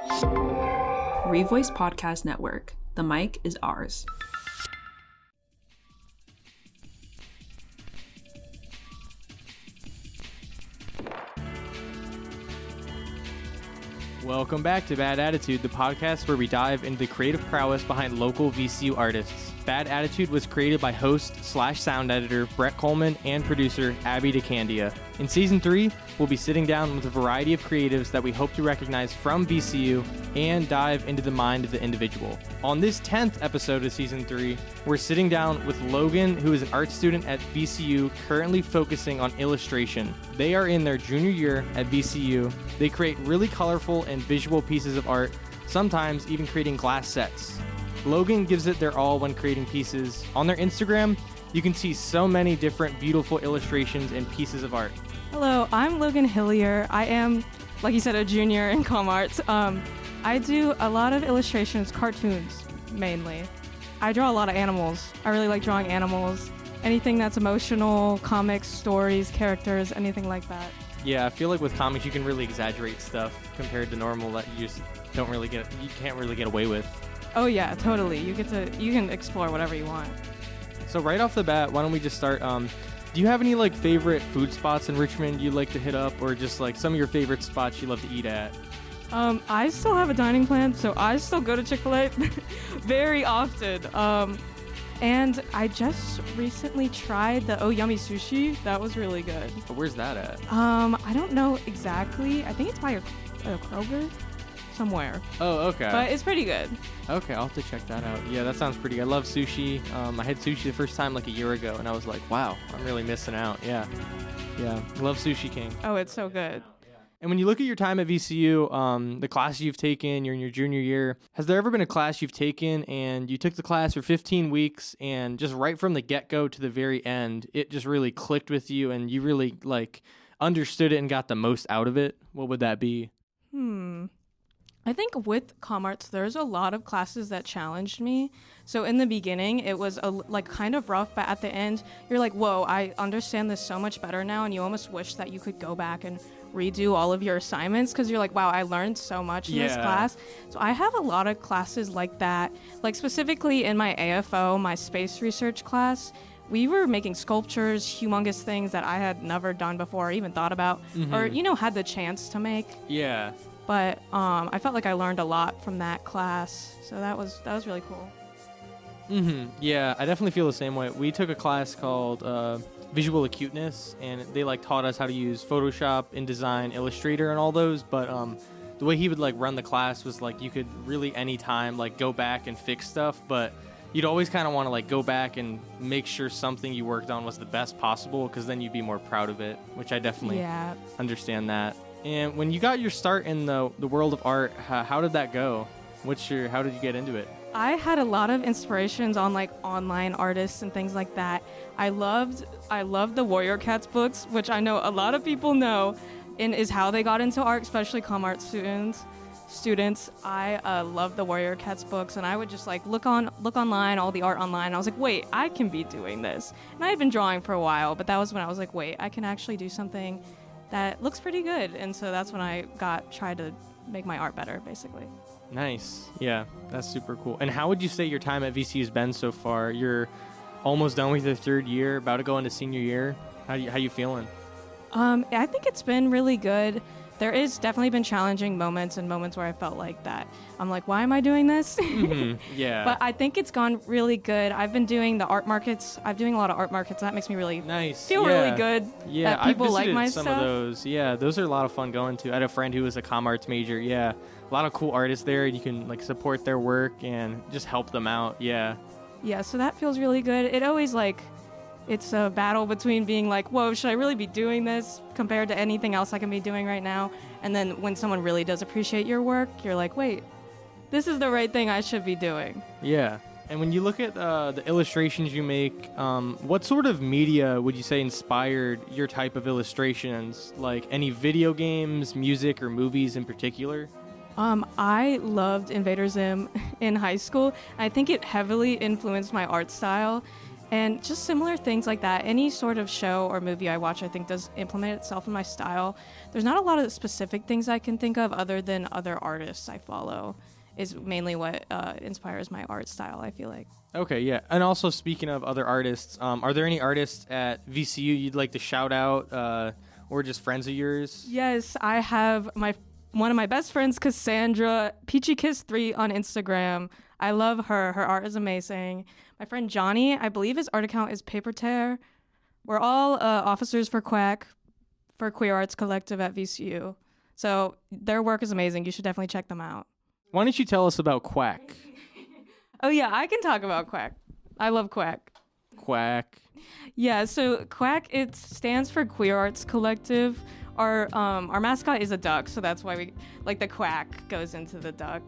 Revoice Podcast Network. The mic is ours. Welcome back to Bad Attitude, the podcast where we dive into the creative prowess behind local VCU artists. Bad Attitude was created by host/sound editor Brett Coleman and producer Abby DeCandia. In Season 3, we'll be sitting down with a variety of creatives that we hope to recognize from VCU and dive into the mind of the individual. On this 10th episode of Season 3, we're sitting down with Logan, who is an art student at VCU currently focusing on illustration. They are in their junior year at VCU. They create really colorful and visual pieces of art, sometimes even creating glass sets. Logan gives it their all when creating pieces. On their Instagram, you can see so many different beautiful illustrations and pieces of art. Hello, I'm Logan Hillier. I am, like you said, a junior in comm arts. I do a lot of illustrations, cartoons mainly. I draw a lot of animals. I really like drawing animals. Anything that's emotional, comics, stories, characters, anything like that. Yeah, I feel like with comics you can really exaggerate stuff compared to normal that you just can't really get away with. Oh yeah, totally. You can explore whatever you want. So right off the bat, why don't we just start? Do you have any like favorite food spots in Richmond you like to hit up, or just like some of your favorite spots you love to eat at? I still have a dining plan, so I still go to Chick-fil-A very often. And I just recently tried the Oh Yummy Sushi. That was really good. Where's that at? I don't know exactly. I think it's by a Kroger somewhere. Oh, okay. But it's pretty good. Okay, I'll have to check that out. Yeah, that sounds pretty good. I love sushi. I had sushi the first time like a year ago, and I was like, wow, I'm really missing out. Yeah. Love Sushi King. Oh, it's so good. And when you look at your time at VCU, the classes you've taken, you're in your junior year, has there ever been a class you've taken and you took the class for 15 weeks and just right from the get-go to the very end, it just really clicked with you and you really like understood it and got the most out of it? What would that be? I think with comm arts, there's a lot of classes that challenged me. So in the beginning, it was kind of rough, but at the end, you're like, whoa, I understand this so much better now, and you almost wish that you could go back and redo all of your assignments because you're like, wow, I learned so much in this class. So I have a lot of classes like that. Like specifically in my AFO, my space research class, we were making sculptures, humongous things that I had never done before or even thought about or, had the chance to make. Yeah. But I felt like I learned a lot from that class, so that was really cool. Yeah, I definitely feel the same way. We took a class called Visual Acuteness, and they taught us how to use Photoshop, InDesign, Illustrator, and all those. But the way he would run the class was you could really anytime go back and fix stuff, but you'd always kind of want to go back and make sure something you worked on was the best possible, because then you'd be more proud of it, which I definitely understand that. And when you got your start in the world of art, how did that go? How did you get into it? I had a lot of inspirations on online artists and things like that. I loved the Warrior Cats books, which I know a lot of people know, and is how they got into art, especially comm art students. I love the Warrior Cats books, and I would just look online, all the art online. I was like, wait, I can be doing this. And I had been drawing for a while, but that was when I was like, wait, I can actually do something that looks pretty good. And so that's when I tried to make my art better, basically. Nice. Yeah, that's super cool. And how would you say your time at VCU's been so far? You're almost done with your third year, about to go into senior year. How you feeling? I think it's been really good. There is definitely been challenging moments and moments where I felt like that. I'm like, why am I doing this? Yeah. But I think it's gone really good. I've been doing the art markets. I'm doing a lot of art markets. That makes me really feel really good. Yeah, that people like my some stuff. Of those. Yeah, those are a lot of fun going to. I had a friend who was a comm arts major. Yeah, a lot of cool artists there. You can support their work and just help them out. Yeah. Yeah, so that feels really good. It always it's a battle between being like, whoa, should I really be doing this compared to anything else I can be doing right now? And then when someone really does appreciate your work, you're like, wait, this is the right thing I should be doing. Yeah. And when you look at the illustrations you make, what sort of media would you say inspired your type of illustrations? Like any video games, music, or movies in particular? I loved Invader Zim in high school. I think it heavily influenced my art style. And just similar things like that. Any sort of show or movie I watch, I think, does implement itself in my style. There's not a lot of specific things I can think of other than other artists I follow is mainly what inspires my art style, I feel like. Okay, yeah. And also, speaking of other artists, are there any artists at VCU you'd like to shout out or just friends of yours? Yes, I have one of my best friends, Cassandra, PeachyKiss3 on Instagram. I love her. Her art is amazing. My friend Johnny, I believe his art account is Paper Tear. We're all officers for Quack, for Queer Arts Collective at VCU. So their work is amazing. You should definitely check them out. Why don't you tell us about Quack? Oh, yeah, I can talk about Quack. I love Quack. Quack. Yeah, so Quack, it stands for Queer Arts Collective. Our mascot is a duck, so that's why the quack goes into the duck.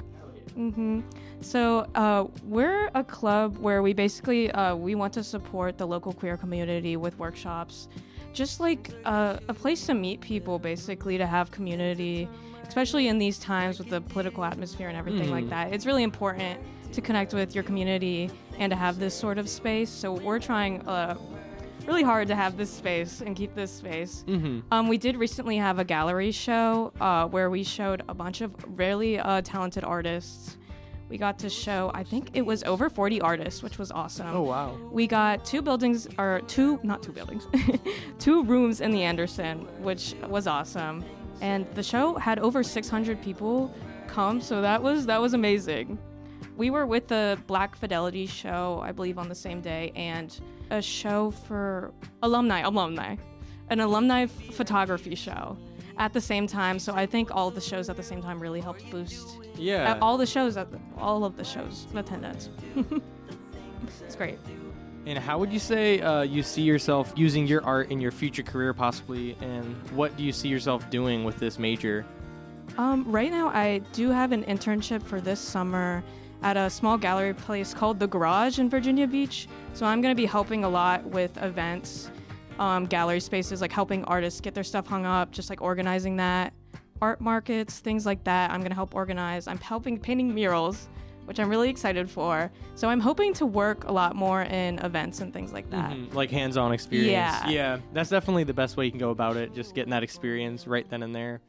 Mm-hmm. So we're a club where we basically we want to support the local queer community with workshops, just like a place to meet people, basically to have community, especially in these times with the political atmosphere and everything like that. It's really important to connect with your community and to have this sort of space. So we're trying really hard to have this space and keep this space. We did recently have a gallery show where we showed a bunch of really talented artists. We got to show, I think it was over 40 artists, which was awesome. Oh, wow. We got two rooms in the Anderson, which was awesome. And the show had over 600 people come, so that was amazing. We were with the Black Fidelity show, I believe, on the same day, and a show for alumni, an alumni photography show at the same time. So I think all the shows at the same time really helped boost all of the shows attendance. It's great. And how would you say you see yourself using your art in your future career possibly, and what do you see yourself doing with this major? Right now I do have an internship for this summer at a small gallery place called The Garage in Virginia Beach. So I'm going to be helping a lot with events, gallery spaces, like helping artists get their stuff hung up, just like organizing that, art markets, things like that. I'm going to help organize. I'm helping painting murals, which I'm really excited for. So I'm hoping to work a lot more in events and things like that. Like hands-on experience. Yeah. Yeah, that's definitely the best way you can go about it, just getting that experience right then and there.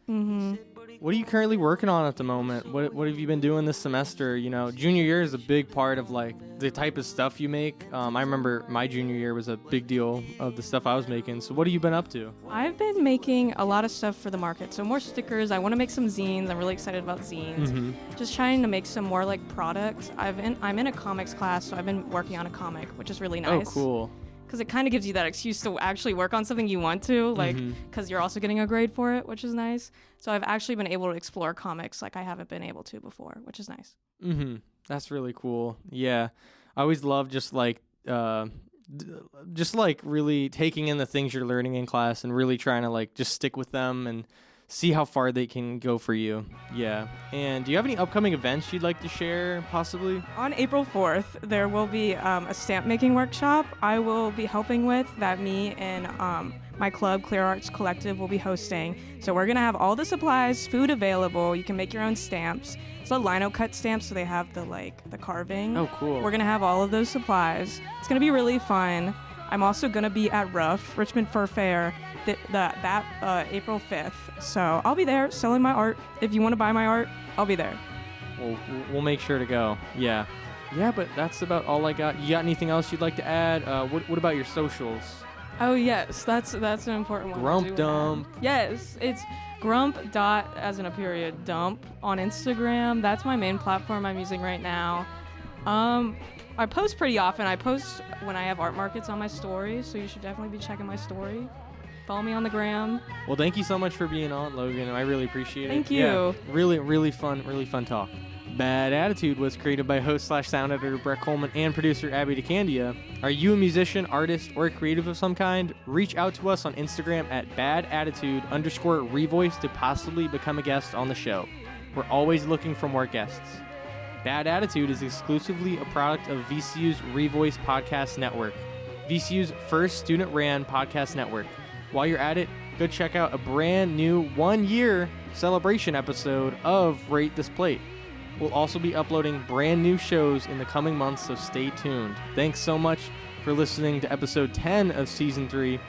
What are you currently working on at the moment? What have you been doing this semester? You know, junior year is a big part of like the type of stuff you make. I remember my junior year was a big deal of the stuff I was making. So what have you been up to? I've been making a lot of stuff for the market. So more stickers. I want to make some zines. I'm really excited about zines. Just trying to make some more like products. I'm in a comics class, so I've been working on a comic, which is really nice. Oh, cool. Because it kind of gives you that excuse to actually work on something you want to, like, because you're also getting a grade for it, which is nice. So I've actually been able to explore comics like I haven't been able to before, which is nice. That's really cool. Yeah. I always love just like really taking in the things you're learning in class and really trying to like just stick with them and see how far they can go for you. Yeah. And do you have any upcoming events you'd like to share, possibly? On April 4th, there will be a stamp making workshop I will be helping with that me and my club, Queer Arts Collective, will be hosting. So we're going to have all the supplies, food available. You can make your own stamps. It's a lino cut stamps, so they have the carving. Oh, cool. We're going to have all of those supplies. It's going to be really fun. I'm also going to be at Richmond Fur Fair, that April 5th. So I'll be there selling my art. If you want to buy my art, I'll be there. We'll make sure to go. Yeah. Yeah, but that's about all I got. You got anything else you'd like to add? What about your socials? Oh, yes. That's an important one. Grump.dump. Yes. It's grump.dump on Instagram. That's my main platform I'm using right now. I post pretty often. I post when I have art markets on my story, so you should definitely be checking my story. Follow me on the gram. Well, thank you so much for being on, Logan. I really appreciate it. Thank you. Yeah, really fun talk. Bad Attitude was created by host/sound editor Brett Coleman and producer Abby DeCandia. Are you a musician, artist, or creative of some kind? Reach out to us on Instagram at badattitude_revoice to possibly become a guest on the show. We're always looking for more guests. Bad Attitude is exclusively a product of VCU's Revoice Podcast Network, VCU's first student-ran podcast network. While you're at it, go check out a brand new 1-year celebration episode of Rate This Plate. We'll also be uploading brand new shows in the coming months, so stay tuned. Thanks so much, for listening to episode 10 of season 3.